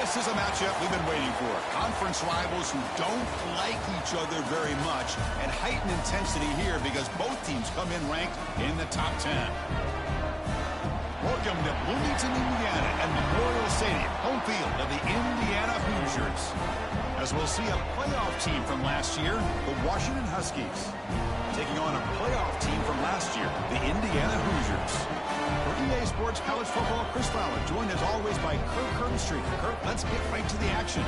This is a matchup we've been waiting for. Conference rivals who don't like each other very much, and heightened intensity here because both teams come in ranked in the top 10. Welcome to Bloomington, Indiana, and Memorial Stadium, home field of the Indiana Hoosiers. As we'll see a playoff team from last year, the Washington Huskies, taking on a playoff team from last year, the Indiana Hoosiers. For EA Sports College Football, Chris Fowler, joined as always by Kirk Herbstreit. Kirk, let's get right to the action.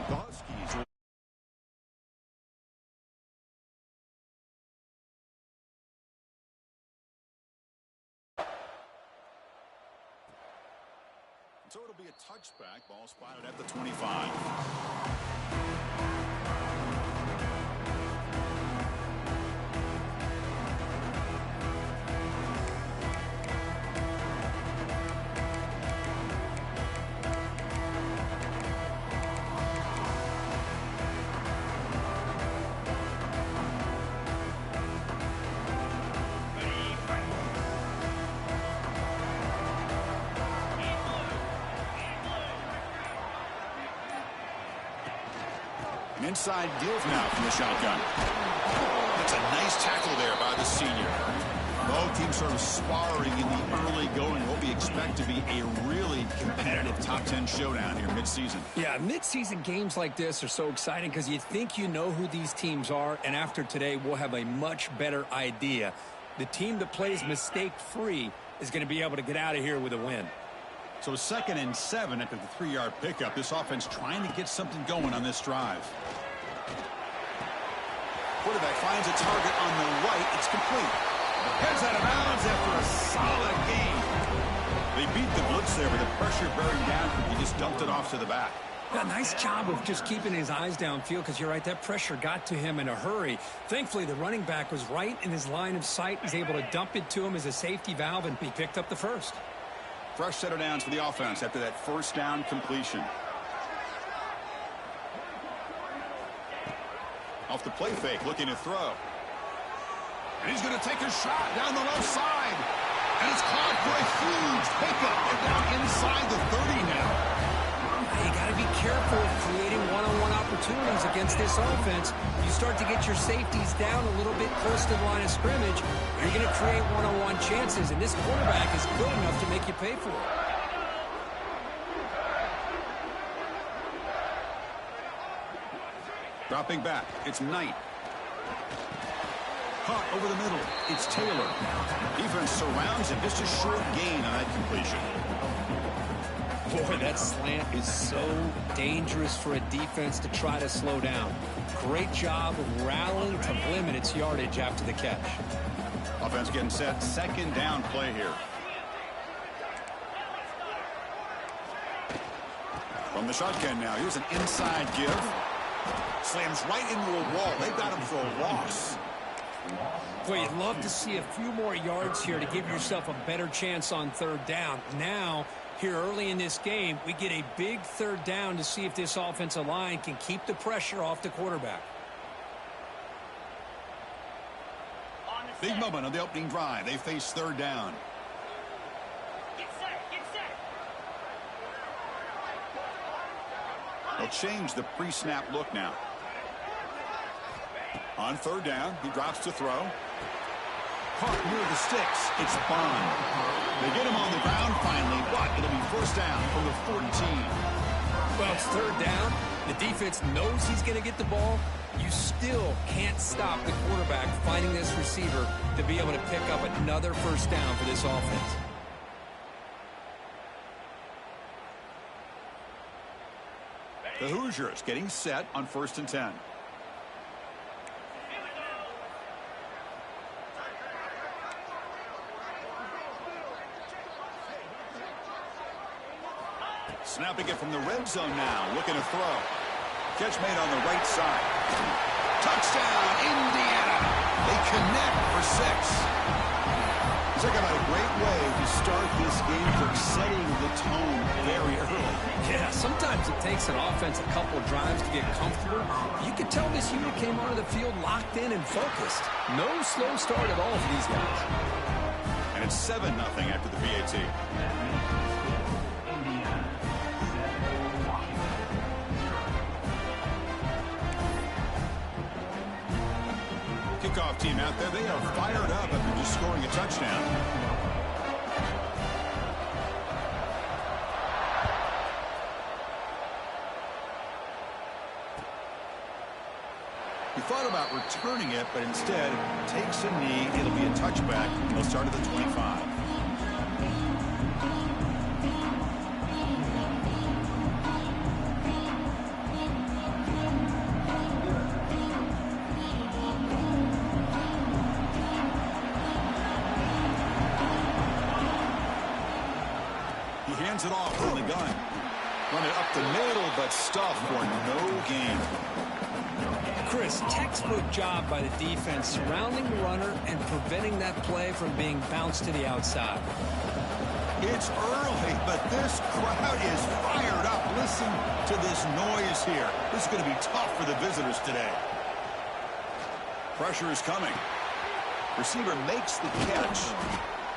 The Huskies will... So it'll be a touchback, ball spotted at the 25. Inside deals now from the shotgun. That's a nice tackle there by the senior. Both teams sort of sparring in the early going. What we expect to be a really competitive top 10 showdown here midseason. Yeah, midseason games like this are so exciting because you think you know who these teams are, and after today we'll have a much better idea. The team that plays mistake-free is going to be able to get out of here with a win. So 2nd and 7 after the 3-yard pickup. This offense trying to get something going on this drive. Quarterback finds a target on the right. It's complete. Heads out of bounds after a solid gain. They beat the blitz there with the pressure bearing down. He just dumped it off to the back. Yeah, nice job of just keeping his eyes downfield because you're right, that pressure got to him in a hurry. Thankfully, the running back was right in his line of sight. He's able to dump it to him as a safety valve, and he picked up the first. Fresh set of downs for the offense after that first down completion. Off the play fake, looking to throw. And he's going to take a shot down the left side. And it's caught for a huge pickup. They're down inside the 30 now. You got to be careful of creating one-on-one opportunities against this offense. You start to get your safeties down a little bit close to the line of scrimmage, you're going to create one-on-one chances, and this quarterback is good enough to make you pay for it. Dropping back, it's Knight. Caught over the middle, it's Taylor. Defense surrounds him, just a short gain on that completion. Boy, that slant is so dangerous for a defense to try to slow down. Great job of rallying to limit its yardage after the catch. Offense getting set, 2nd down play here. From the shotgun now, here's an inside give. Slams right into a wall. They've got him for a loss. Boy, you'd love to see a few more yards here to give yourself a better chance on 3rd down. Now, here early in this game, we get a big 3rd down to see if this offensive line can keep the pressure off the quarterback. Big moment on the opening drive. They face 3rd down. Get set. They'll change the pre-snap look now. On 3rd down, he drops to throw. Caught near the sticks. It's Bond. They get him on the ground finally, but it'll be 1st down from the 14. Well, it's 3rd down. The defense knows he's going to get the ball. You still can't stop the quarterback finding this receiver to be able to pick up another 1st down for this offense. The Hoosiers getting set on 1st and 10. Snapping it from the red zone now, looking to throw. Catch made on the right side. Touchdown, Indiana. They connect for 6. Talk about a great way to start this game for setting the tone very early. Yeah, sometimes Sometimes it takes an offense a couple of drives to get comfortable. You can tell this unit came onto the field locked in and focused. No slow start at all for these guys. And it's 7-0 after the PAT. Kickoff team out there, they are fired up after just scoring a touchdown. He thought about returning it, but instead takes a knee. It'll be a touchback. He'll start at the 25. He hands it off from the gun. Run it up the middle, but stuffed for no gain. Chris, textbook job by the defense surrounding the runner and preventing that play from being bounced to the outside. It's early, but this crowd is fired up. Listen to this noise here. This is going to be tough for the visitors today. Pressure is coming. Receiver makes the catch.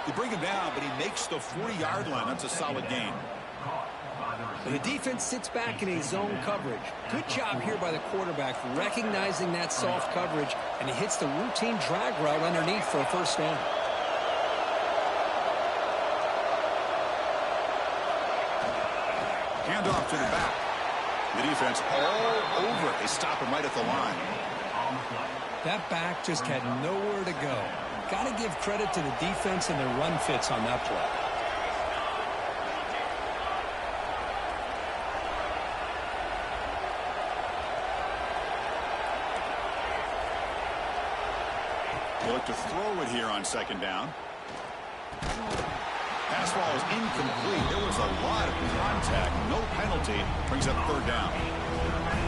They bring him down, but he makes the 40-yard line. That's a solid gain. The defense sits back in a zone coverage. Good job here by the quarterback recognizing that soft coverage, and he hits the routine drag route underneath for a first down. Handoff to the back. The defense all over it. They stop him right at the line. That back just had nowhere to go. Got to give credit to the defense and their run fits on that play. They look to throw it here on second down. Pass ball is incomplete. There was a lot of contact. No penalty. Brings up third down.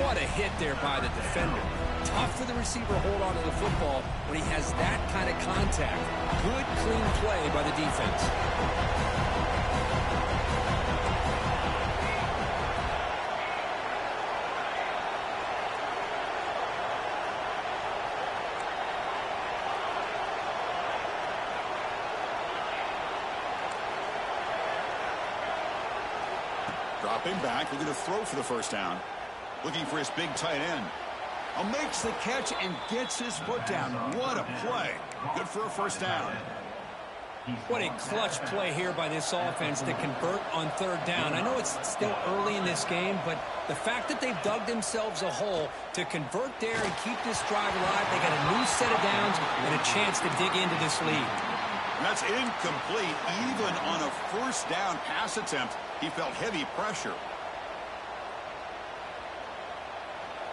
What a hit there by the defender. Tough for the receiver to hold on to the football when he has that kind of contact. Good, clean play by the defense. Dropping back, looking to throw for the first down. Looking for his big tight end. Makes the catch and gets his foot down. What a play. Good for a first down. What a clutch play here by this offense to convert on third down. I know it's still early in this game, but the fact that they've dug themselves a hole to convert there and keep this drive alive, they got a new set of downs and a chance to dig into this lead. That's incomplete. Even on a first down pass attempt, he felt heavy pressure.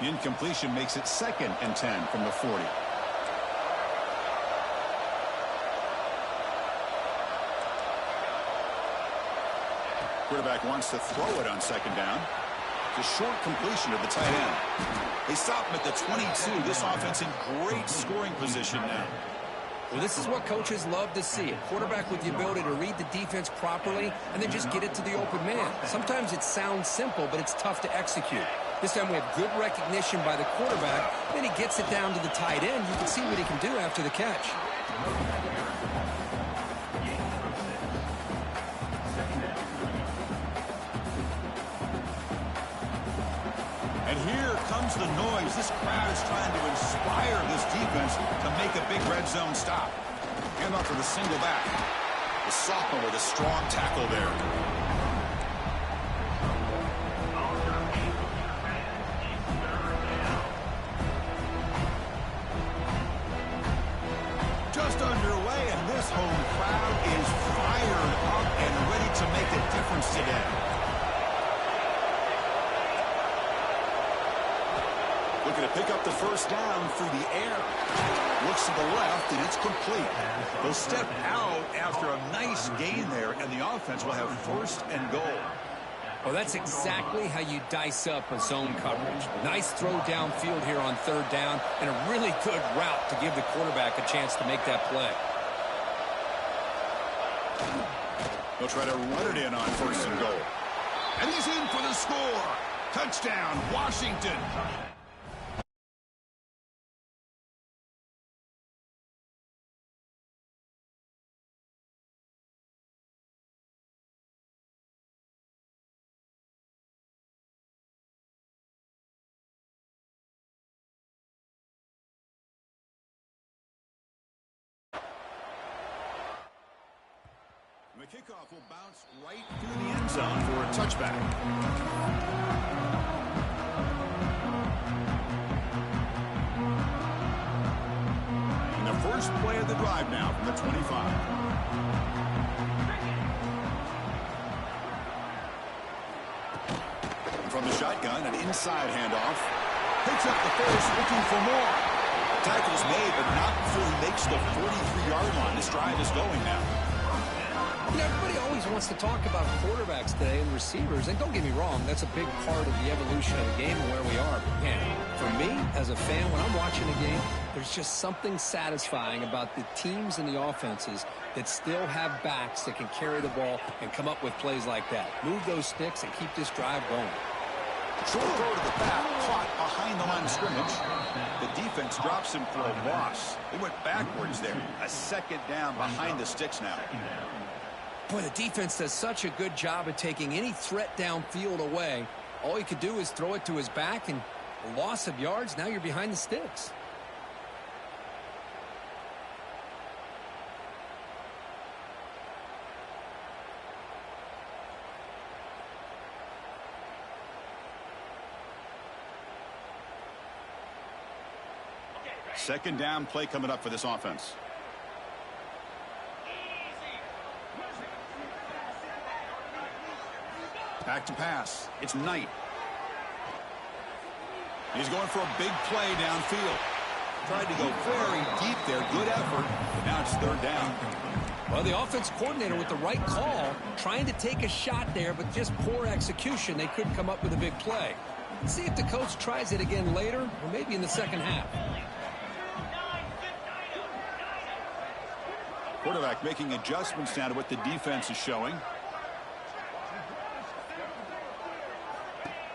The incompletion makes it 2nd and 10 from the 40. Quarterback wants to throw it on second down. It's a short completion to the tight end. They stop him at the 22. This offense in great scoring position now. Well, this is what coaches love to see. A quarterback with the ability to read the defense properly and then just get it to the open man. Sometimes it sounds simple, but it's tough to execute. This time we have good recognition by the quarterback. Then he gets it down to the tight end. You can see what he can do after the catch. And here comes the noise. This crowd is trying to inspire this defense to make a big red zone stop. Hand off to the single back. The sophomore with a strong tackle there. Just underway, and this home crowd is fired up and ready to make a difference today. Looking to pick up the first down through the air. Looks to the left, and it's complete. They'll step out after a nice gain there, and the offense will have first and goal. Well, that's exactly how you dice up a zone coverage. Nice throw downfield here on third down, and a really good route to give the quarterback a chance to make that play. They'll try to run it in on first and goal. And he's in for the score. Touchdown, Washington. The kickoff will bounce right through the end zone for a touchback. And the first play of the drive now from the 25. And from the shotgun, an inside handoff. Picks up the first, looking for more. Tackle's made, but not before he makes the 43-yard line. This drive is going now. You know, everybody always wants to talk about quarterbacks today and receivers, and don't get me wrong, that's a big part of the evolution of the game and where we are. But man, for me, as a fan, when I'm watching a game, there's just something satisfying about the teams and the offenses that still have backs that can carry the ball and come up with plays like that. Move those sticks and keep this drive going. Short throw to the back, caught behind the line of scrimmage. The defense drops him for a loss. They went backwards there. A second down behind the sticks now. Boy, the defense does such a good job of taking any threat downfield away. All he could do is throw it to his back, and a loss of yards, now you're behind the sticks. Second down play coming up for this offense. Back to pass. It's Knight. He's going for a big play downfield. Tried to go very deep there. Good effort. But now it's third down. Well, the offense coordinator with the right call, trying to take a shot there, but just poor execution. They couldn't come up with a big play. Let's see if the coach tries it again later, or maybe in the second half. Quarterback making adjustments now to what the defense is showing.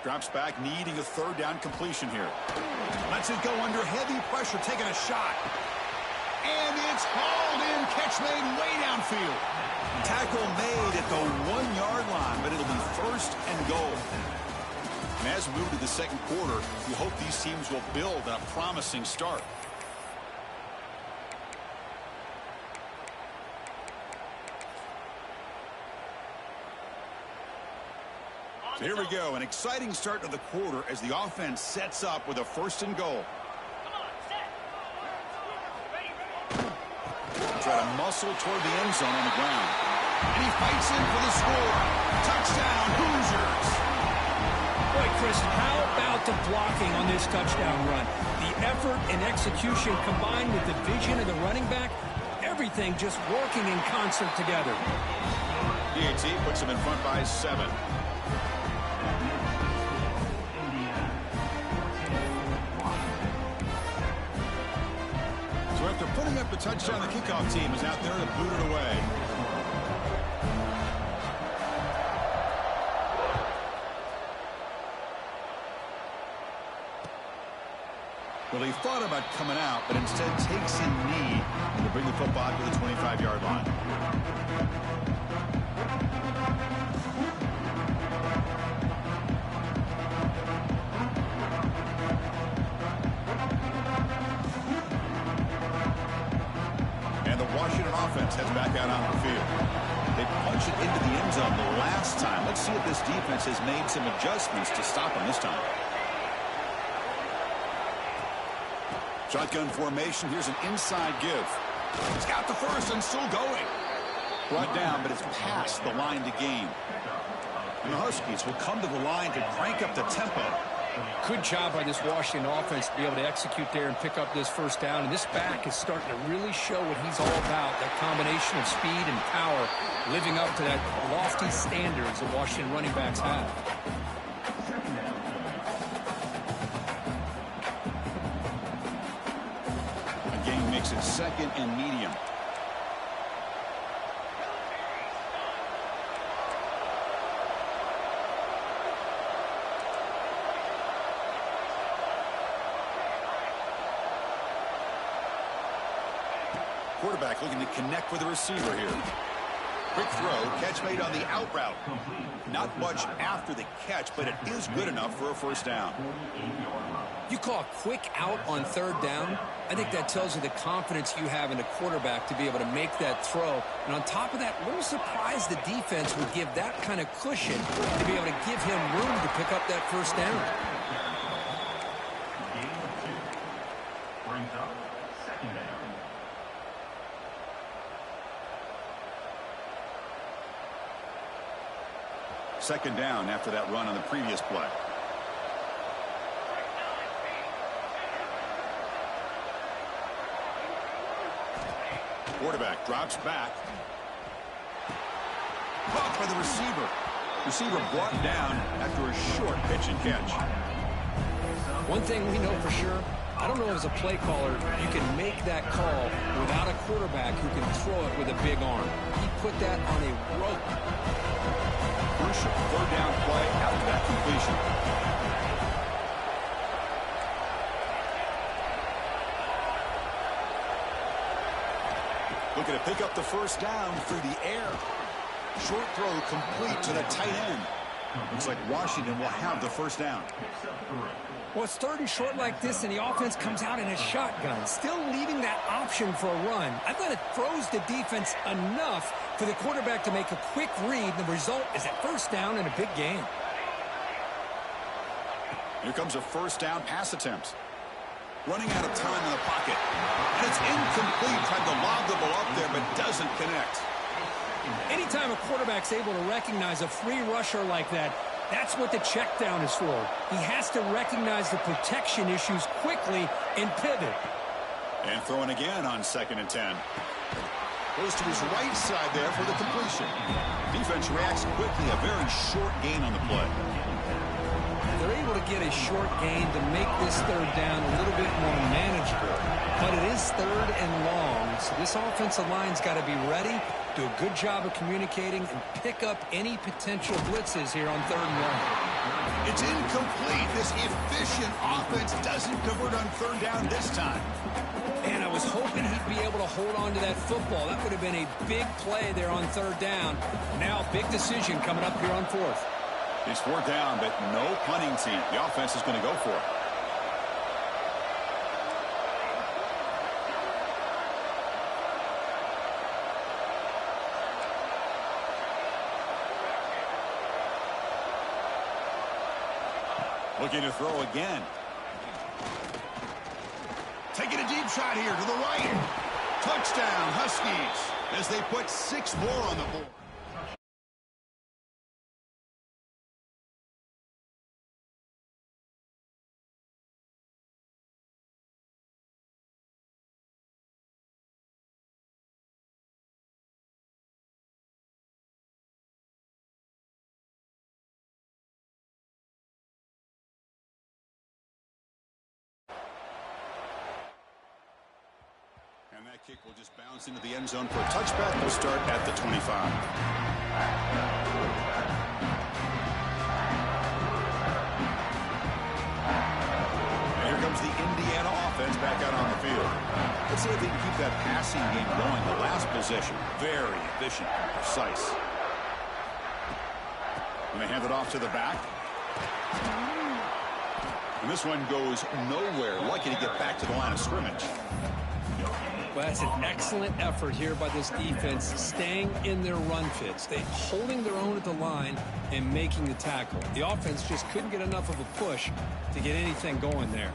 Drops back, needing a third down completion here. Lets it go under heavy pressure, taking a shot. And it's hauled in, catch made way downfield. Tackle made at the 1-yard line, but it'll be first and goal. And as we move to the second quarter, we hope these teams will build on a promising start. So here we go, an exciting start to the quarter as the offense sets up with a first and goal. Try to muscle toward the end zone on the ground. And he fights in for the score. Touchdown, Hoosiers. Boy, Chris, how about the blocking on this touchdown run? The effort and execution combined with the vision of the running back, everything just working in concert together. DAT puts him in front by 7. So after putting up the touchdown, the kickoff team is out there to boot it away. Well, he thought about coming out, but instead takes in knee to bring the football to the 25-yard line. Washington offense heads back out on the field. They punched it into the end zone the last time. Let's see if this defense has made some adjustments to stop them this time. Shotgun formation. Here's an inside give. He's got the first and still going. Brought down, but it's past the line to gain. And the Huskies will come to the line to crank up the tempo. Good job by this Washington offense to be able to execute there and pick up this first down. And this back is starting to really show what he's all about, that combination of speed and power, living up to that lofty standards that Washington running backs have. Again, makes it second and medium. Quarterback looking to connect with the receiver here. Quick throw, catch made on the out route. Not much after the catch, but it is good enough for a first down. You call a quick out on third down? I think that tells you the confidence you have in a quarterback to be able to make that throw. And on top of that, a little surprised the defense would give that kind of cushion to be able to give him room to pick up that first down. Brings up second down. Second down after that run on the previous play. Quarterback drops back. Caught by the receiver. Receiver brought down after a short pitch and catch. One thing we know for sure, I don't know as a play caller, you can make that call without a quarterback who can throw it with a big arm. He put that on a rope. Crucial third down play after that completion. Looking to pick up the first down through the air. Short throw complete to the tight end. Looks like Washington will have the first down. Well, it's third and short like this, and the offense comes out in a shotgun, still leaving that option for a run. I thought it throws the defense enough for the quarterback to make a quick read. The result is a first down and a big gain. Here comes a first down pass attempt. Running out of time in the pocket. And it's incomplete. Tried to lob the ball up there, but doesn't connect. Anytime a quarterback's able to recognize a free rusher like that, that's what the check down is for. He has to recognize the protection issues quickly and pivot. And throwing again on 2nd and 10. Goes to his right side there for the completion. Defense reacts quickly. A very short gain on the play. They're able to get a short gain to make this third down a little bit more manageable. But it is third and long, so this offensive line's got to be ready, do a good job of communicating, and pick up any potential blitzes here on third and long. It's incomplete. This efficient offense doesn't convert on third down this time. And I was hoping he'd be able to hold on to that football. That would have been a big play there on third down. Now a big decision coming up here on fourth. It's fourth down, but no punting team. The offense is going to go for it. Looking to throw again. Taking a deep shot here to the right. Touchdown, Huskies, as they put 6 more on the board. And that kick will just bounce into the end zone for a touchback. We'll start at the 25. And here comes the Indiana offense back out on the field. Let's see if they can keep that passing game going. The last possession, very efficient and precise. And they hand it off to the back. And this one goes nowhere. Lucky to get back to the line of scrimmage. Well, that's an excellent effort here by this defense, staying in their run fits. They holding their own at the line and making the tackle. The offense just couldn't get enough of a push to get anything going there.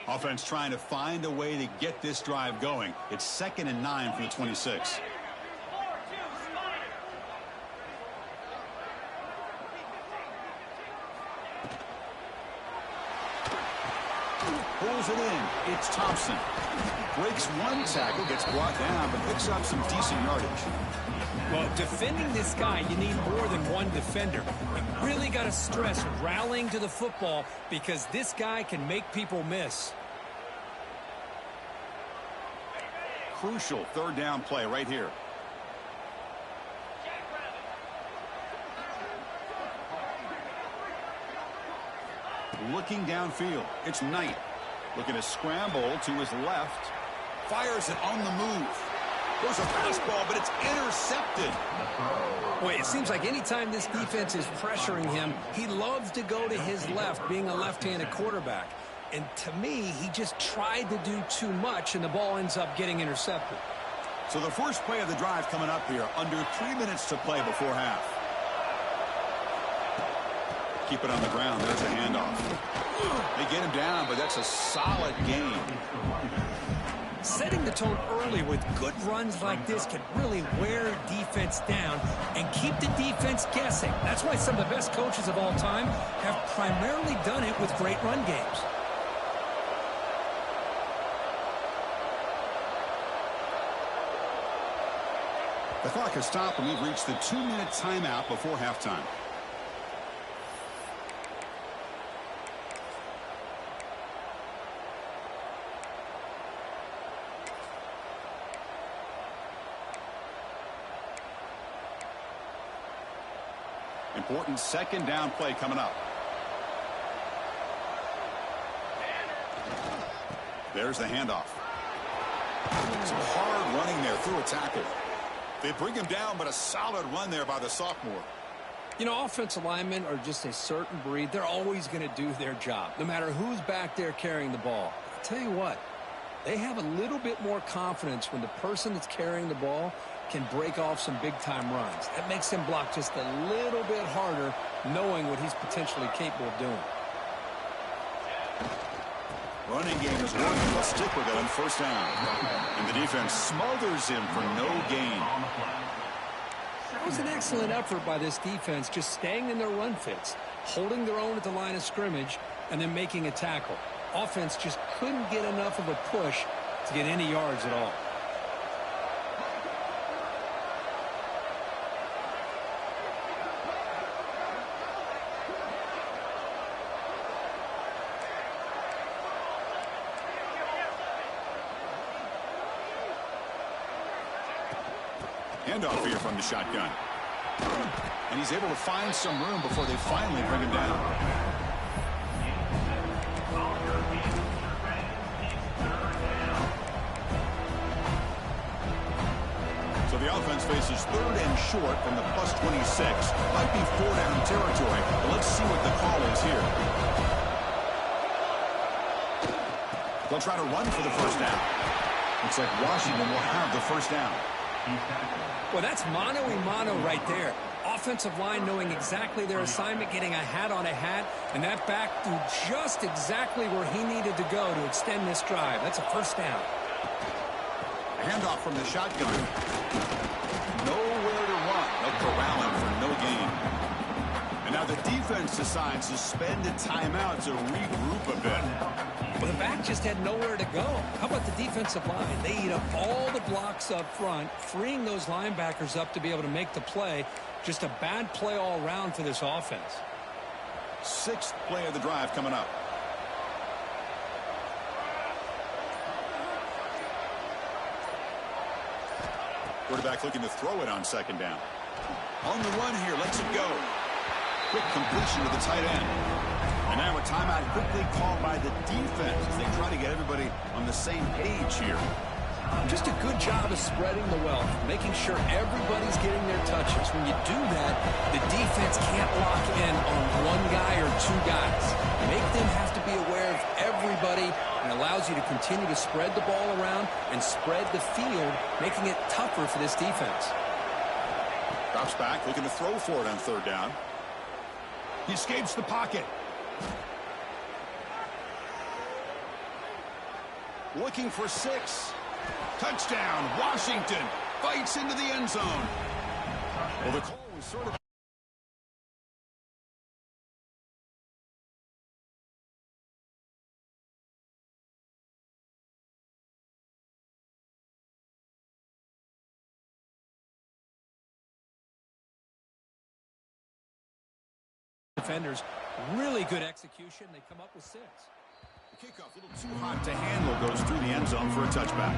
Offense trying to find a way to get this drive going. It's 2nd and 9 from the 26. Pulls it in. It's Thompson. Breaks one tackle, gets brought down, but picks up some decent yardage. Well, defending this guy, you need more than one defender. You really got to stress rallying to the football because this guy can make people miss. Crucial third down play right here. looking downfield. It's Knight looking to scramble to his left. Fires it on the move. There's a fastball, but it's intercepted. Boy, it seems like anytime this defense is pressuring him, he loves to go to his left, being a left-handed quarterback. And to me, he just tried to do too much, and the ball ends up getting intercepted. So the first play of the drive coming up here, under 3 minutes to play before half. Keep it on the ground. There's a handoff. They get him down, but that's a solid gain. Setting the tone early with good runs like this can really wear defense down and keep the defense guessing. That's why some of the best coaches of all time have primarily done it with great run games. The clock has stopped, and we've reached the 2-minute timeout before halftime. Important second down play coming up. There's the handoff. Some hard running there through a tackle. They bring him down, but a solid run there by the sophomore. You know, offensive linemen are just a certain breed. They're always going to do their job, no matter who's back there carrying the ball. I'll tell you what, they have a little bit more confidence when the person that's carrying the ball can break off some big-time runs. That makes him block just a little bit harder, knowing what he's potentially capable of doing. Running game is working. Let's stick with it on first down. And the defense smothers him for no gain. That was an excellent effort by this defense, just staying in their run fits, holding their own at the line of scrimmage, and then making a tackle. Offense just couldn't get enough of a push to get any yards at all. Handoff here from the shotgun. And he's able to find some room before they finally bring him down. So the offense faces third and short from the +26. Might be 4-down territory, but let's see what the call is here. They'll try to run for the first down. Looks like Washington will have the first down. Well, that's mano-a-mano right there. Offensive line knowing exactly their assignment, getting a hat on a hat, and that back threw just exactly where he needed to go to extend this drive. That's a first down. A handoff from the shotgun. Nowhere to run. They'll corral him for no gain. And now the defense decides to spend a timeout to regroup a bit. Well, the back just had nowhere to go. How about the defensive line? They eat up all the blocks up front, freeing those linebackers up to be able to make the play. Just a bad play all around for this offense. Sixth play of the drive coming up. Quarterback looking to throw it on second down. On the run here, lets it go. Quick completion to the tight end. And now a timeout quickly called by the defense as they try to get everybody on the same page here. Just a good job of spreading the wealth, making sure everybody's getting their touches. When you do that, the defense can't lock in on one guy or two guys. Make them have to be aware of everybody, and allows you to continue to spread the ball around and spread the field, making it tougher for this defense. Drops back, looking to throw for it on third down. He escapes the pocket. Looking for 6. Touchdown, Washington fights into the end zone. Well, the call was sort of... Defenders, really good execution. They come up with 6. Kickoff, a little too hot to handle, goes through the end zone for a touchback.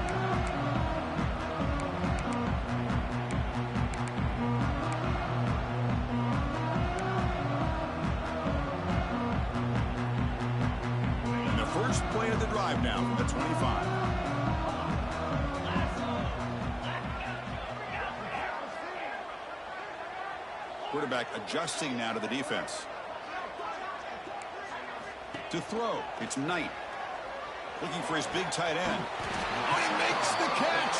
First play of the drive now from the 25. Quarterback adjusting now to the defense. To throw, it's Knight. Looking for his big tight end. Oh, he makes the catch.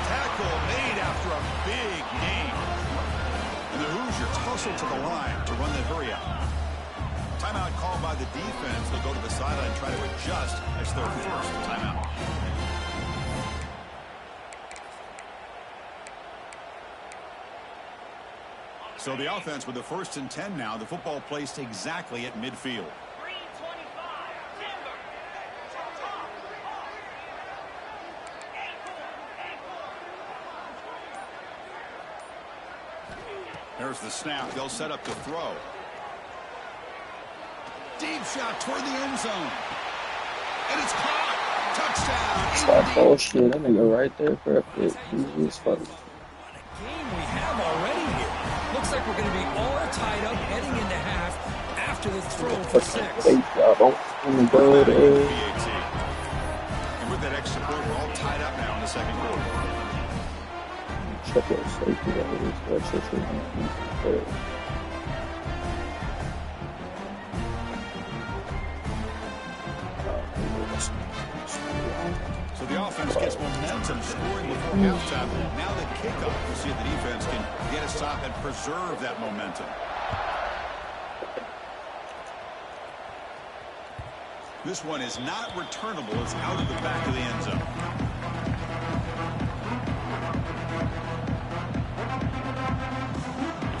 Tackle made after a big gain. And the Hoosiers hustle to the line to run the hurry-up. Timeout called by the defense. They'll go to the sideline and try to adjust. That's their first timeout. So the offense with the 1st and 10 now. The football placed exactly at midfield. There's the snap. They'll set up to throw. Deep shot toward the end zone. And it's caught. Touchdown. Stop bullshit. That nigga right there, perfect. Easy as fuck. What a game we have already here. Looks like we're going to be all tied up heading into half after the throw for 6. And with that extra point, we're all tied up now in the second quarter. Check your safety. So the offense gets momentum scoring before halftime. Now the kickoff. We'll see if the defense can get a stop and preserve that momentum. This one is not returnable. It's out of the back of the end zone.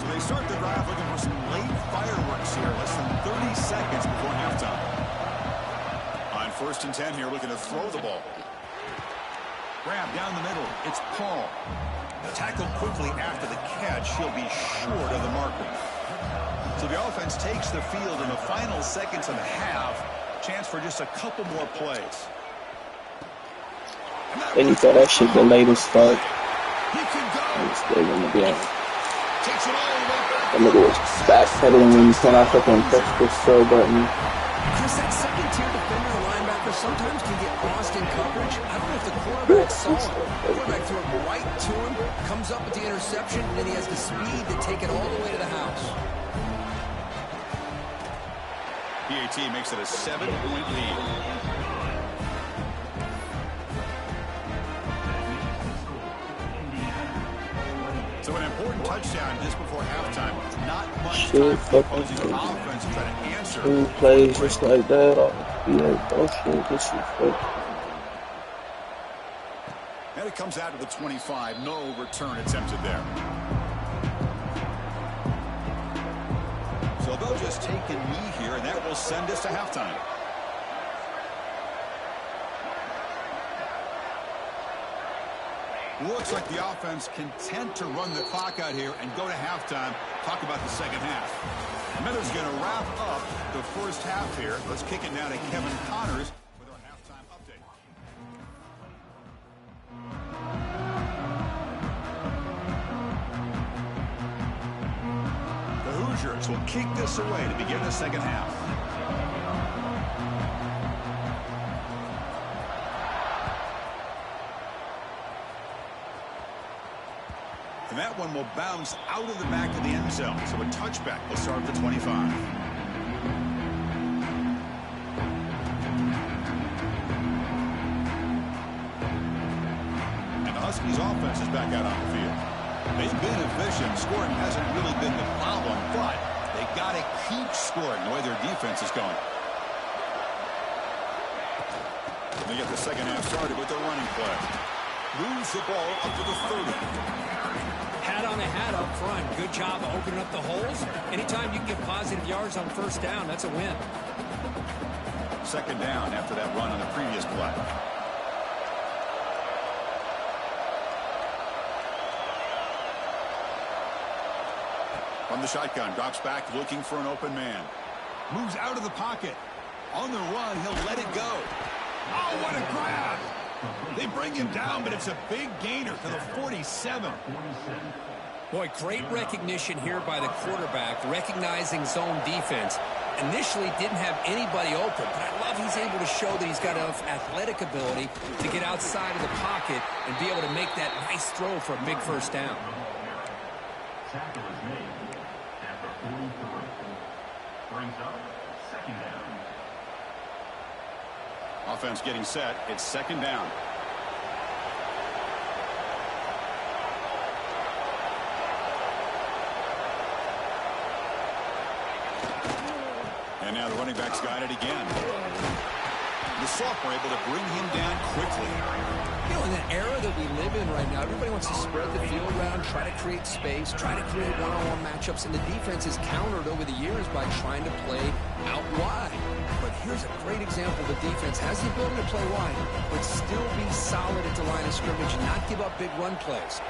So they start the drive looking for some late fireworks here. Less than 30 seconds before halftime. On 1st and 10 here, looking to throw the ball. Grab down the middle. It's Paul. Tackled quickly after the catch. He'll be short of the marker. So the offense takes the field in the final seconds of the half. Chance for just a couple more plays. And you thought that shit delayed his start. He can go. Stayed in the game. Takes it all the way back. That nigga was backpedaling when you cannot fucking press the throw button. Chris, that second-tier defender or linebacker sometimes can get lost in coverage. I don't know if the quarterback saw it. The quarterback threw it right to him, comes up with the interception, and then he has the speed to take it all the way to the house. PAT makes it a 7-point lead. So an important touchdown just before halftime. Not much time for the opposing offense to try to answer. 2 plays just like that. Bullshit. This shit fuck. And it comes out to the 25. No return attempted there. So they'll just take a knee here, and that will send us to halftime. Looks like the offense content to run the clock out here and go to halftime. Talk about the second half. Miller's going to wrap up the first half here. Let's kick it now to Kevin Connors with our halftime update. The Hoosiers will kick this away to begin the second half. And that one will bounce out of the back of the end zone. So a touchback will start at the 25. And the Huskies offense is back out on the field. They've been efficient. Scoring hasn't really been the problem, but they got to keep scoring the way their defense is going. They get the second half started with the running play. Moves the ball up to the 30. Hat on a hat up front. Good job of opening up the holes. Anytime you can get positive yards on first down, that's a win. Second down after that run on the previous play. From the shotgun, drops back looking for an open man. Moves out of the pocket. On the run, he'll let it go. Oh, what a grab! They bring him down, but it's a big gainer to the 47. Boy, great recognition here by the quarterback, recognizing zone defense. initially didn't have anybody open, but I love he's able to show that he's got enough athletic ability to get outside of the pocket and be able to make that nice throw for a big first down. Tackle is made after 43. Brings up second down. Offense getting set. It's second down. And now the running back's got it again. The sophomore able to bring him down quickly. You know, in the era that we live in right now, everybody wants to spread the field around, try to create space, try to create one-on-one matchups, and the defense is countered over the years by trying to play out wide. But here's a great example. The defense has the ability to play wide, but still be solid at the line of scrimmage and not give up big run plays.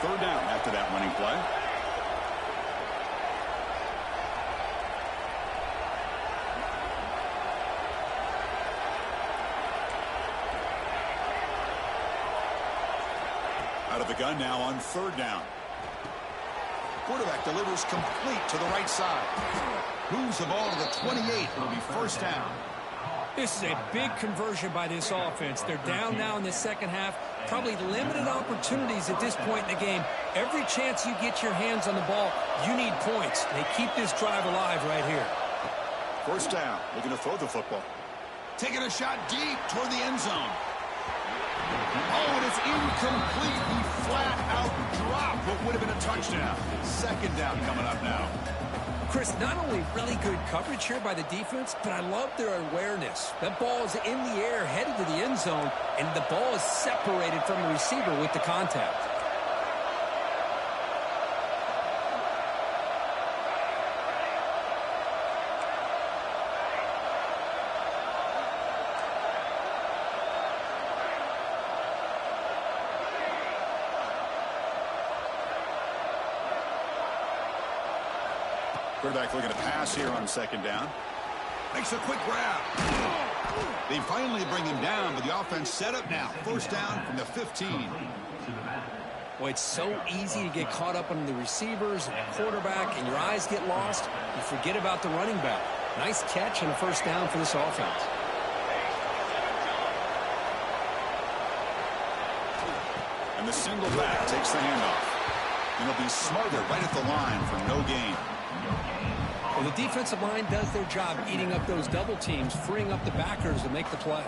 Third down after that winning play. Out of the gun now on third down. Quarterback delivers complete to the right side. Moves the ball to the 28. It'll be first down. This is a big conversion by this offense. They're down now in the second half. Probably limited opportunities at this point in the game. Every chance you get your hands on the ball, you need points. They keep this drive alive right here. First down. Looking to throw the football. Taking a shot deep toward the end zone. Oh, and it's incomplete. He flat out dropped what would have been a touchdown. Second down coming up now. Chris, not only really good coverage here by the defense, but I love their awareness. That ball is in the air, headed to the end zone, and the ball is separated from the receiver with the contact. Quarterback looking to pass here on second down. Makes a quick grab. They finally bring him down, but the offense set up now. First down from the 15. Boy, it's so easy to get caught up on the receivers and the quarterback, and your eyes get lost. You forget about the running back. Nice catch and a first down for this offense. And the single back takes the handoff. And it'll be smothered right at the line for no gain. Well, the defensive line does their job eating up those double teams, freeing up the backers to make the play.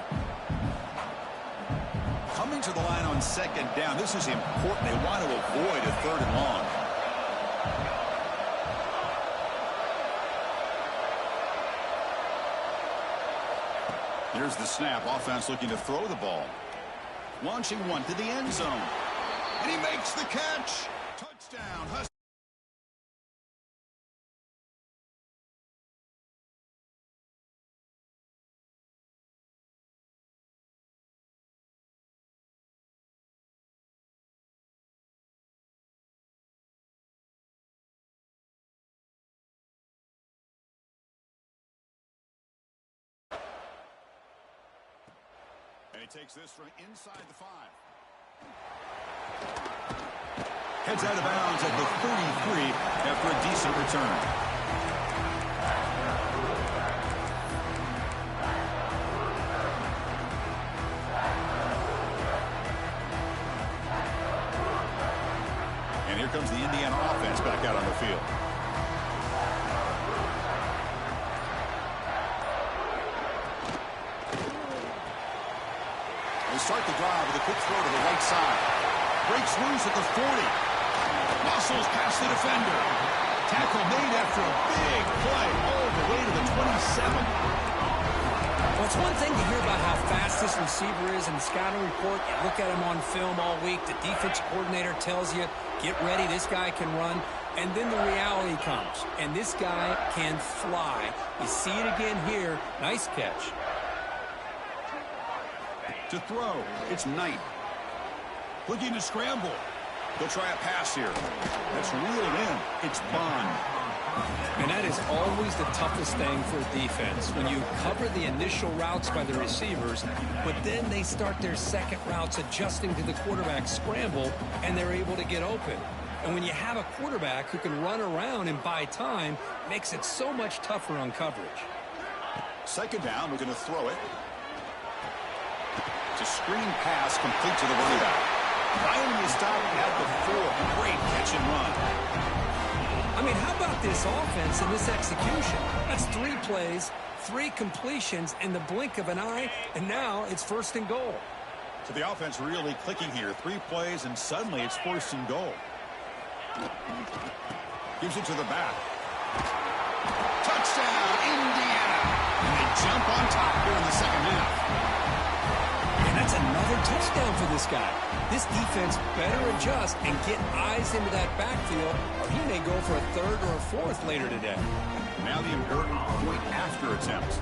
Coming to the line on second down, this is important. They want to avoid a third and long. Here's the snap. Offense looking to throw the ball. Launching one to the end zone. And he makes the catch. Touchdown, Huskies. And he takes this from inside the 5. Heads out of bounds at the 33 after a decent return. And here comes the Indiana offense back out on the field. They start the drive with a quick throw to the right side. Breaks loose at the 40. Muscles past the defender. Tackle made after a big play all the way to the 27. Well, it's one thing to hear about how fast this receiver is in the scouting report. You look at him on film all week. The defense coordinator tells you, get ready, this guy can run. And then the reality comes. And this guy can fly. You see it again here. Nice catch. To throw, it's Knight. Looking to scramble. They'll try a pass here. That's reeled in. It's Bond. And that is always the toughest thing for a defense, when you cover the initial routes by the receivers, but then they start their second routes adjusting to the quarterback scramble, and they're able to get open. And when you have a quarterback who can run around and buy time, it makes it so much tougher on coverage. Second down, we're going to throw it. It's a screen pass complete to the running back. Finally stopped at the 4. Great catch and run. I mean, how about this offense and this execution? That's 3 plays, 3 completions in the blink of an eye, and now it's 1st and goal. So the offense really clicking here. 3 plays, and suddenly it's 1st and goal. Gives it to the back. Touchdown, Indiana. And they jump on top here in the second half. And that's another touchdown for this guy. This defense better adjust and get eyes into that backfield, or he may go for a 3rd or a 4th later today. Now the important point after attempt.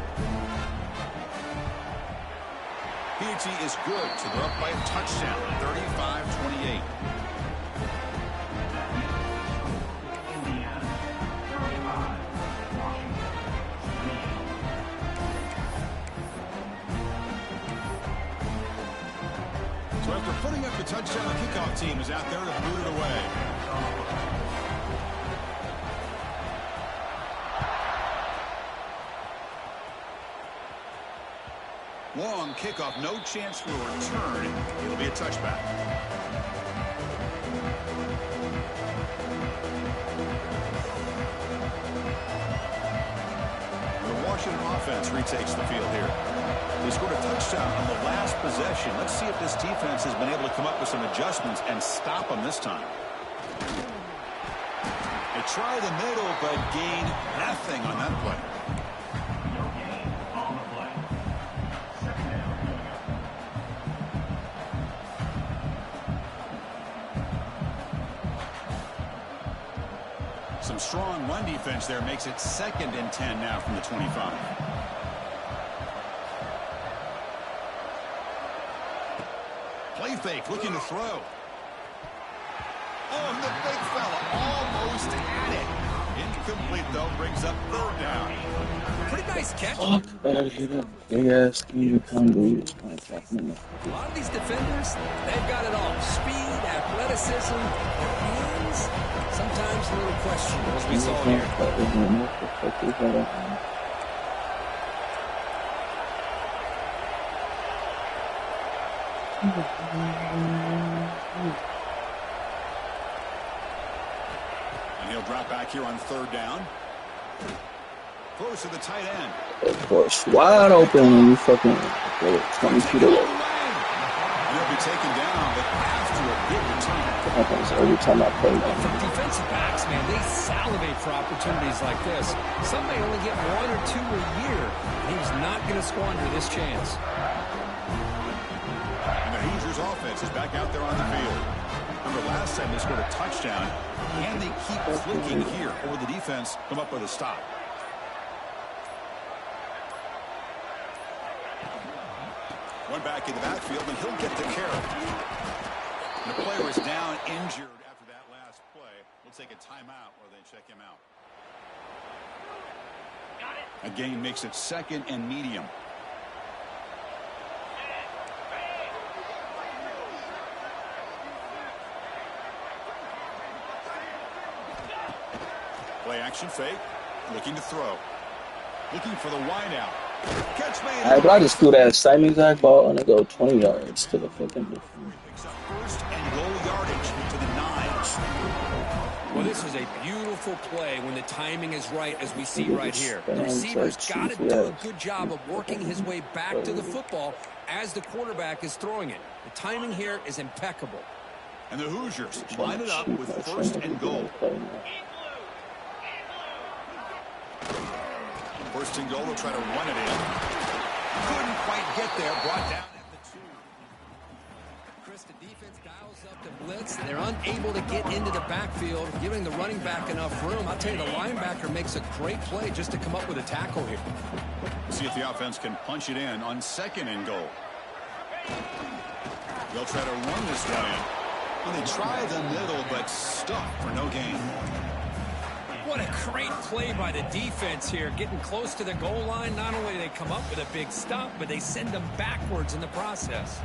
PAT is good, so they're up by a touchdown, 35-28. So after putting up the touchdown, the kickoff team is out there to boot it away. Long kickoff, no chance for a return. It'll be a touchback. The Washington offense retakes the field here. They scored a touchdown on the last possession. Let's see if this defense has been able to come up with some adjustments and stop them this time. They try the middle, but gain nothing on that play. Some strong run defense there makes it 2nd and 10 now from the 25. Play fake, looking to throw. Oh, the big fella almost had it. Incomplete, though, brings up 3rd down. Pretty nice catch. Fuck, better get a big-ass 300-pound dude. A lot of these defenders, they've got it all. Speed, athleticism, their hands, sometimes a little questionable, as we saw here. And he'll drop back here on 3rd down. Close to the tight end. Of course, wide open when you fucking go 20 feet away. He'll be taken down, but after a good return. That happens every time I play Well, them. for defensive backs, man, they salivate for opportunities like this. Some may only get 1 or 2 a year, and he's not going to squander this chance. And the Hoosiers offense is back out there on the field. Remember last time they scored a touchdown, and they keep clicking here, or the defense come up with a stop. One back in the backfield, and he'll get the carry. And the player is down injured after that last play. We'll take a timeout while they check him out. A gain makes it 2nd and medium. Play action fake. Looking to throw. Looking for the wideout. Catch made. Alright, but I just threw that same exact ball and it go 20 yards to the fucking defense. Picks up 1st and goal yardage to the 9. Well, this is a beautiful play when the timing is right, as we see right here. The receiver's got to do a good job of working his way back to the football as the quarterback is throwing it. The timing here is impeccable. And the Hoosiers line it up with 1st and goal. 1st and goal, they'll try to run it in. Couldn't quite get there, brought down at the 2. Chris, the defense dials up the blitz. They're unable to get into the backfield, giving the running back enough room. I'll tell you, the linebacker makes a great play just to come up with a tackle here. See if the offense can punch it in on 2nd and goal. They'll try to run this one in. Well, they try the middle, but stuck for no gain. What a great play by the defense here, getting close to the goal line. Not only do they come up with a big stop, but they send them backwards in the process.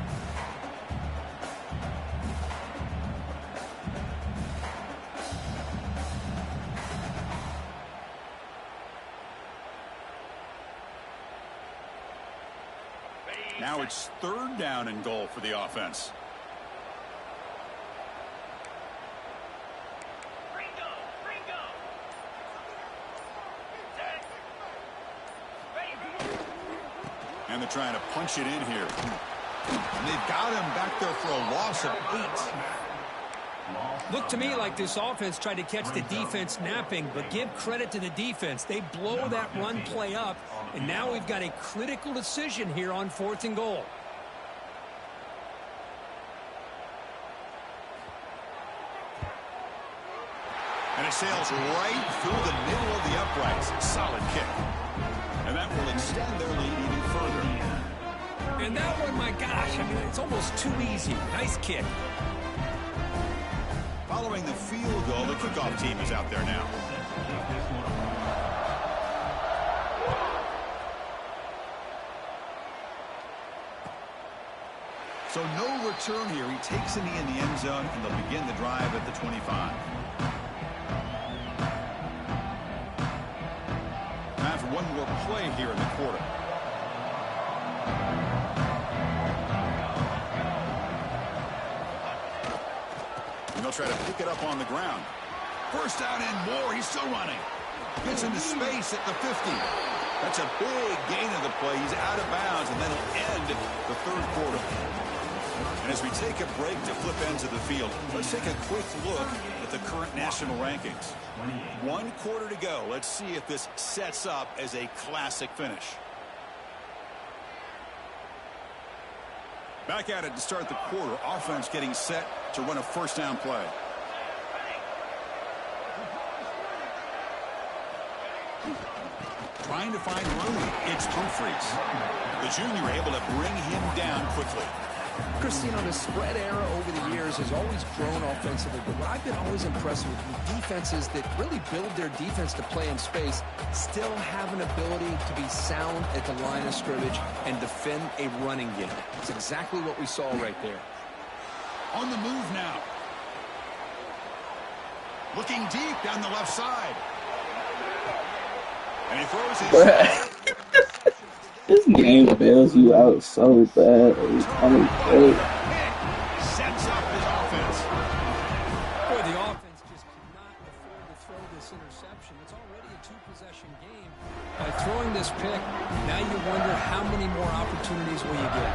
Now it's 3rd down and goal for the offense. Ringo, Ringo. Set. Ready. And they're trying to punch it in here. And they've got him back there for a loss of 8. Looked to me like this offense tried to catch the defense napping, but give credit to the defense. They blow that run play up, and now we've got a critical decision here on 4th and goal. And it sails right through the middle of the uprights. Solid kick. And that will extend their lead even further. And that one, my gosh, I mean, it's almost too easy. Nice kick. Following the field goal, the kickoff team is out there now. So no return here. He takes a knee in the end zone, and they'll begin the drive at the 25. Now for one more play here in the quarter. And they'll try to pick it up on the ground. 1st down and more. He's still running. Gets into space at the 50. That's a big gain of the play. He's out of bounds, and that'll end the 3rd quarter. And as we take a break to flip ends of the field, let's take a quick look at the current national rankings. 1 quarter to go. Let's see if this sets up as a classic finish. Back at it to start the quarter. Offense getting set to run a 1st down play. Trying to find room. It's Humphries. The junior able to bring him down quickly. Christine, the spread era over the years has always grown offensively, but what I've been always impressed with defenses that really build their defense to play in space still have an ability to be sound at the line of scrimmage and defend a running game. It's exactly what we saw right there. On the move now. Looking deep down the left side. And he throws his... This game bails you out so bad every time he plays. Sets up his offense. Boy, the offense just cannot afford to throw this interception. It's already a 2-possession game. By throwing this pick, now you wonder how many more opportunities will you get.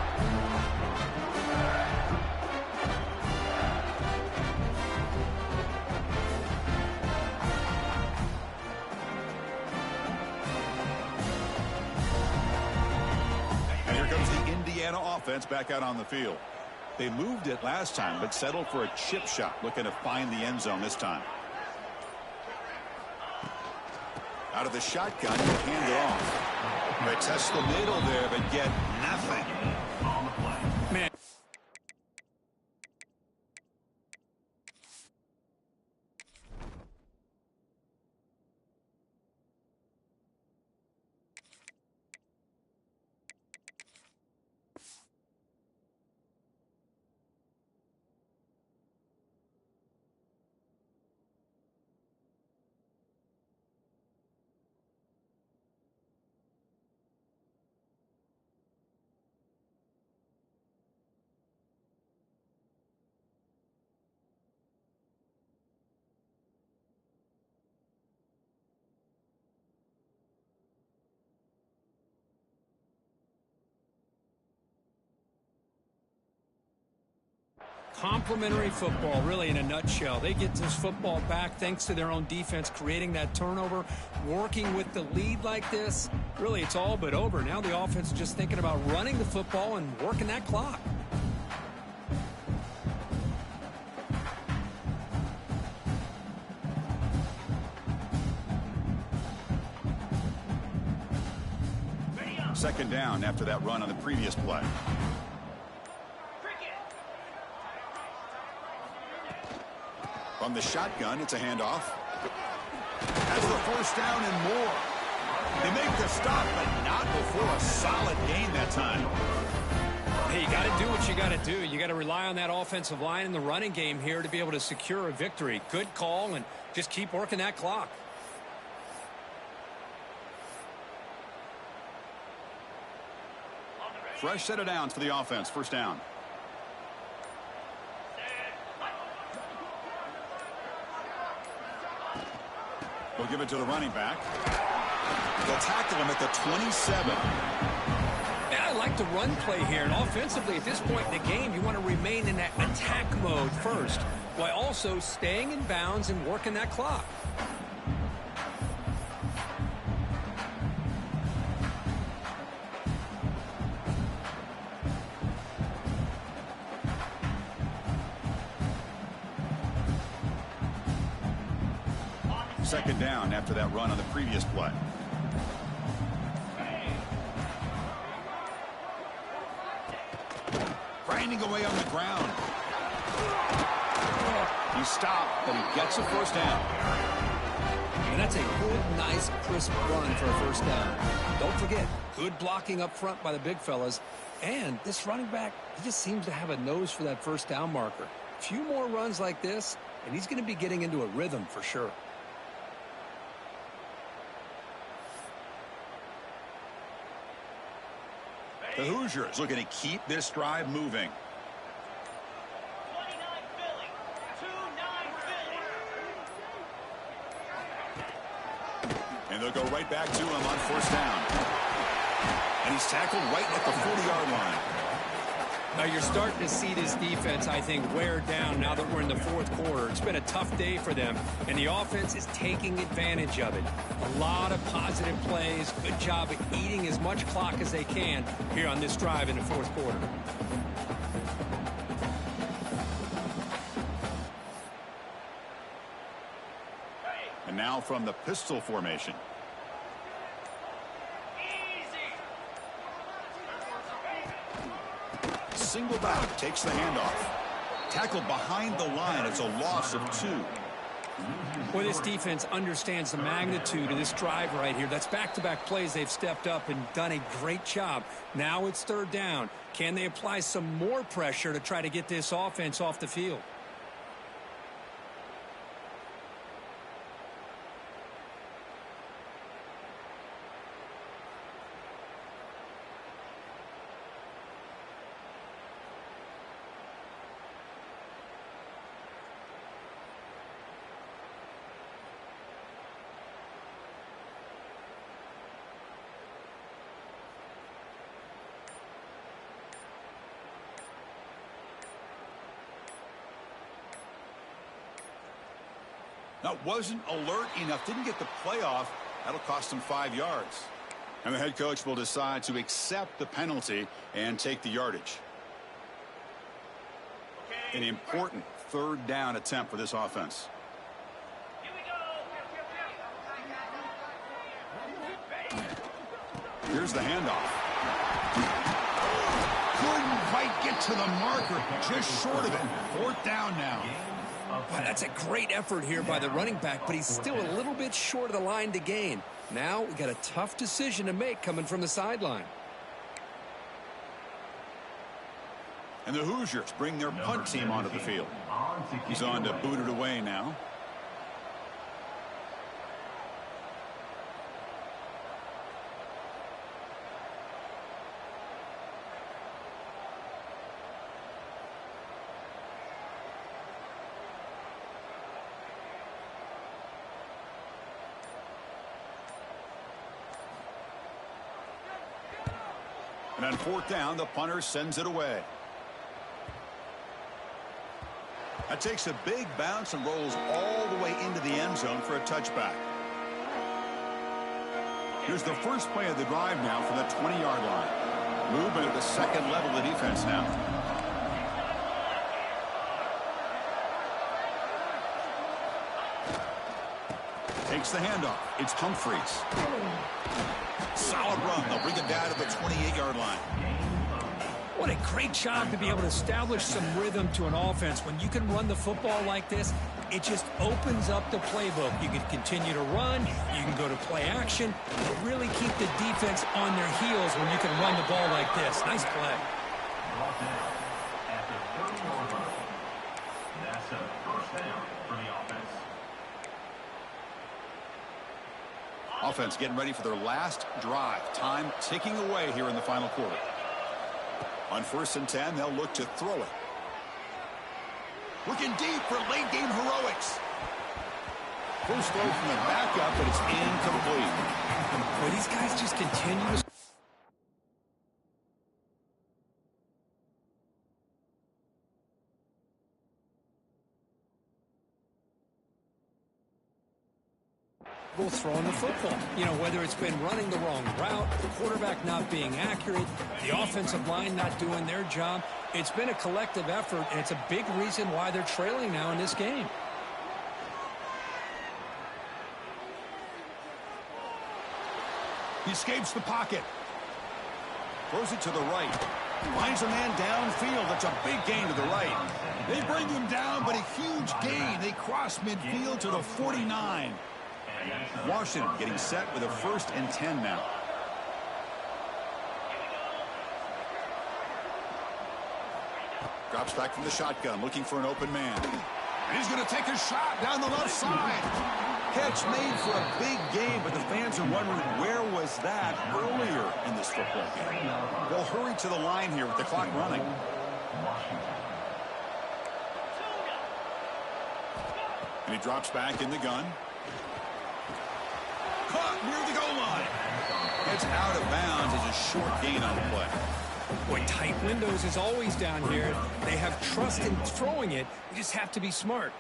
Offense back out on the field. They moved it last time, but settled for a chip shot, looking to find the end zone this time. Out of the shotgun, hand it off. They test the middle there, but get nothing. Man. Complementary football, really, in a nutshell. They get this football back thanks to their own defense, creating that turnover, working with the lead like this. Really, it's all but over. Now the offense is just thinking about running the football and working that clock. Second down after that run on the previous play. From the shotgun, it's a handoff. That's the 1st down and more. They make the stop, but not before a solid gain that time. Hey, you got to do what you got to do. You got to rely on that offensive line in the running game here to be able to secure a victory. Good call, and just keep working that clock. fresh set of downs for the offense. First down. They'll give it to the running back. They'll tackle him at the 27. Yeah, I like the run play here. And offensively, at this point in the game, you want to remain in that attack mode first, while also staying in bounds and working that clock. Second down after that run on the previous play. Grinding away on the ground. He stopped, but he gets a first down. And that's a good, nice, crisp run for a first down. Don't forget, good blocking up front by the big fellas. And this running back, he just seems to have a nose for that first down marker. A few more runs like this, and he's going to be getting into a rhythm for sure. The Hoosiers looking to keep this drive moving. 29 Philly. 2-9 Philly. And they'll go right back to him on first down. And he's tackled right at the 40-yard line. Now you're starting to see this defense, I think, wear down now that we're in the fourth quarter. It's been a tough day for them, and the offense is taking advantage of it. A lot of positive plays. Good job of eating as much clock as they can here on this drive in the fourth quarter. And now from the pistol formation. Single back takes the handoff. Tackled behind the line. It's a loss of 2. Boy, this defense understands the magnitude of this drive right here. That's back-to-back plays. They've stepped up and done a great job. Now it's third down. Can they apply some more pressure to try to get this offense off the field? That wasn't alert enough. Didn't get the playoff. That'll cost him 5 yards. And the head coach will decide to accept the penalty and take the yardage. An important third down attempt for this offense. Here we go. Here's the handoff. Couldn't quite get to the marker. Just short of it. Fourth down now. Boy, that's a great effort here by the running back, but he's still a little bit short of the line to gain. Now we got a tough decision to make coming from the sideline. And the Hoosiers bring their punt team onto the field. He's on to boot it away now. And on fourth down, the punter sends it away. That takes a big bounce and rolls all the way into the end zone for a touchback. Here's the first play of the drive now from the 20-yard line. Movement at the second level of the defense now. Takes the handoff. It's Humphreys. Solid run. They'll bring it down to the 28-yard line. What a great job to be able to establish some rhythm to an offense. When you can run the football like this, it just opens up the playbook. You can continue to run, you can go to play action, but really keep the defense on their heels when you can run the ball like this. Nice play. After 30-yard run. That's a first down for the offense. Offense getting ready for their last drive. Time ticking away here in the final quarter. On 1st and 10, they'll look to throw it. Looking deep for late-game heroics. First throw from the backup, but it's incomplete. Boy, these guys just continue to... throwing the football. You know, whether it's been running the wrong route, the quarterback not being accurate, the offensive line not doing their job, it's been a collective effort, and it's a big reason why they're trailing now in this game. He escapes the pocket. Throws it to the right. Finds a man downfield. That's a big gain to the right. They bring him down, but a huge gain. They cross midfield to the 49. Washington getting set with a 1st and 10 now. Drops back from the shotgun, looking for an open man. And he's going to take a shot down the left side. Catch made for a big game, but the fans are wondering where was that earlier in this football game. They'll hurry to the line here with the clock running. And he drops back in the gun. Caught near the goal line. It's out of bounds as a short gain on the play. Boy, tight windows is always down here. They have trust in throwing it. You just have to be smart.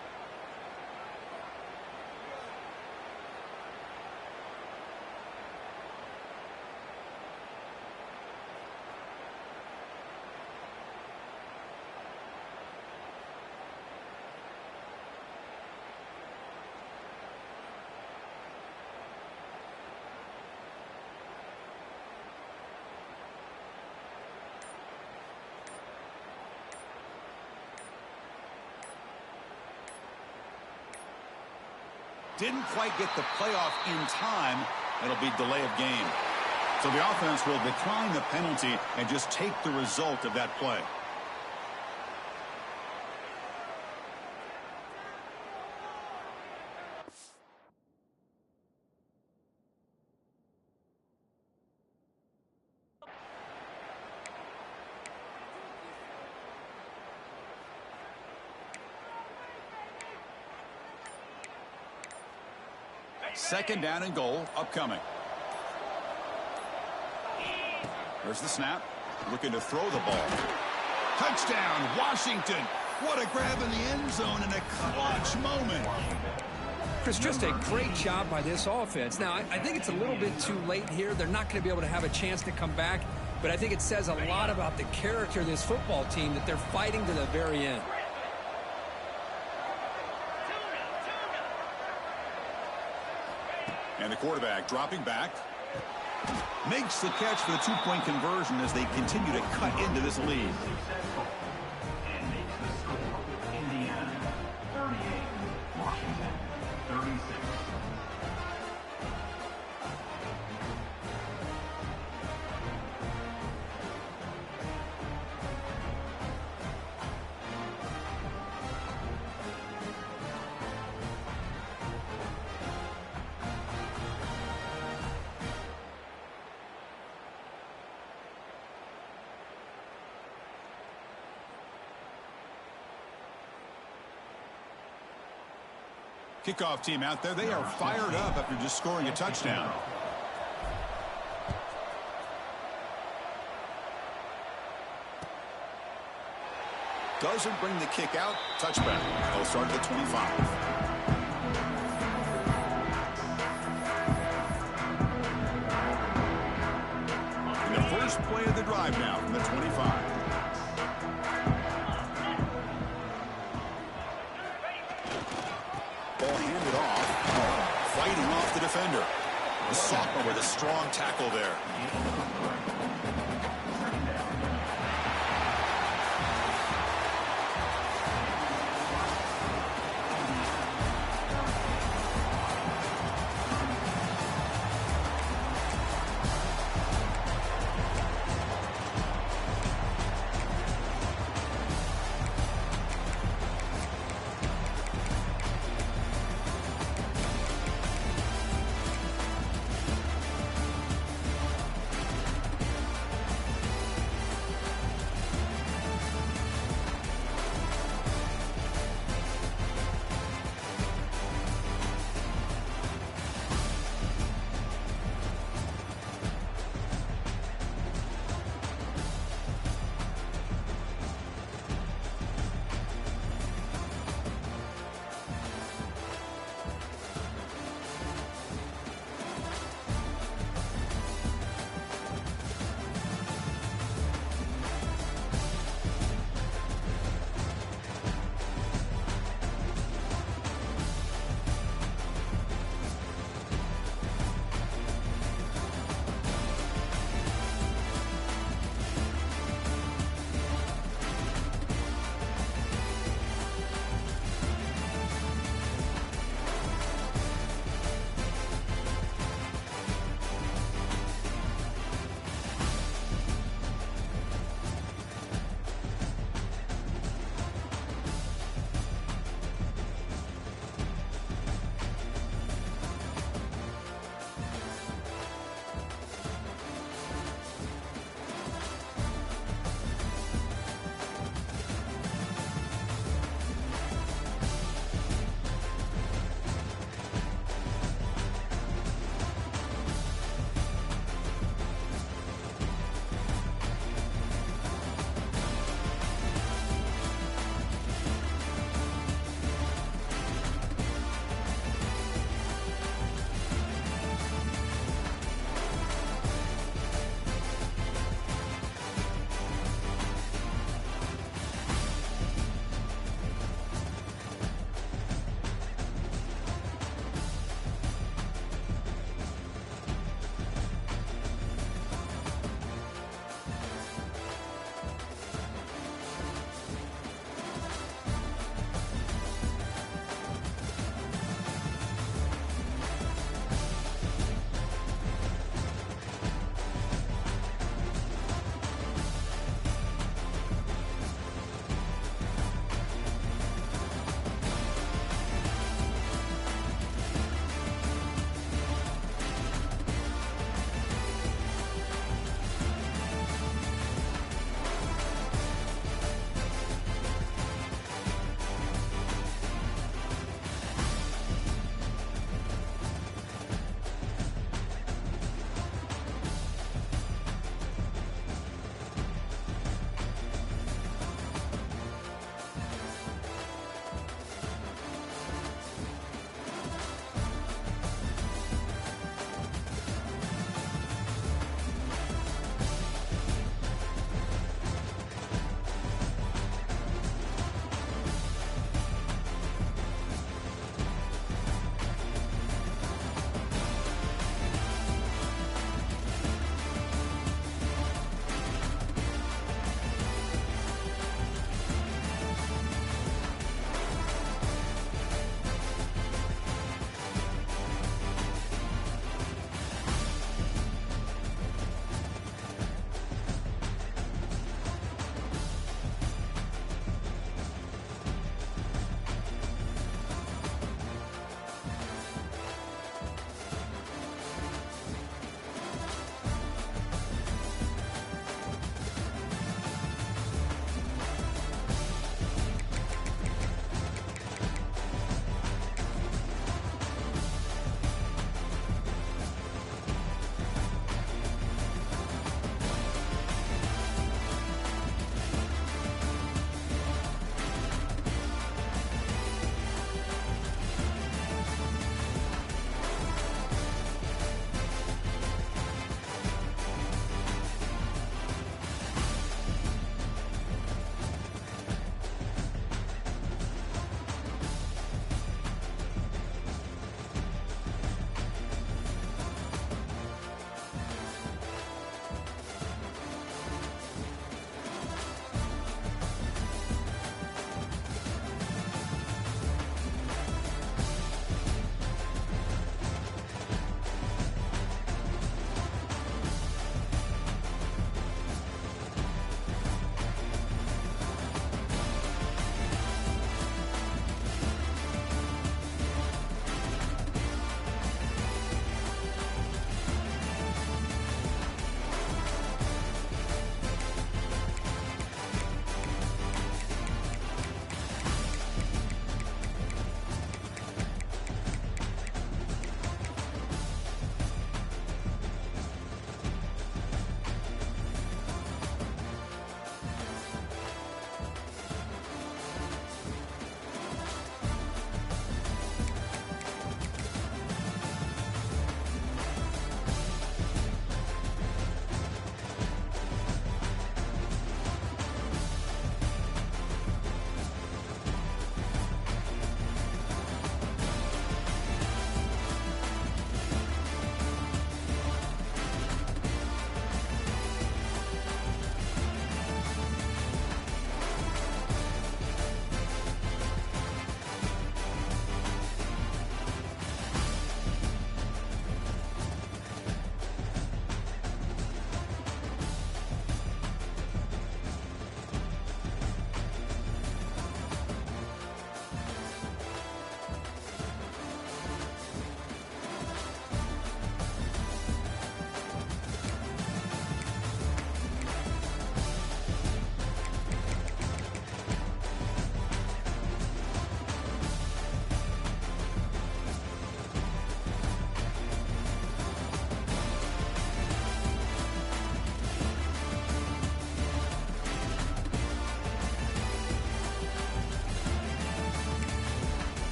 Didn't quite get the playoff in time. It'll be delay of game. So the offense will decline the penalty and just take the result of that play. Second down and goal upcoming. There's the snap. Looking to throw the ball. Touchdown, Washington. What a grab in the end zone in a clutch moment. Chris, just a great job by this offense. Now, I think it's a little bit too late here. They're not going to be able to have a chance to come back, but I think it says a lot about the character of this football team that they're fighting to the very end. And the quarterback dropping back. Makes the catch for the two-point conversion as they continue to cut into this lead. And makes the score. Indiana 38, Washington 36. Kickoff team out there. They are fired up after just scoring a touchdown. Doesn't bring the kick out. Touchback. They'll start at the 25. And the first play of the drive now from the 25. Ball handed off. Fighting off the defender. The sophomore with a strong tackle there.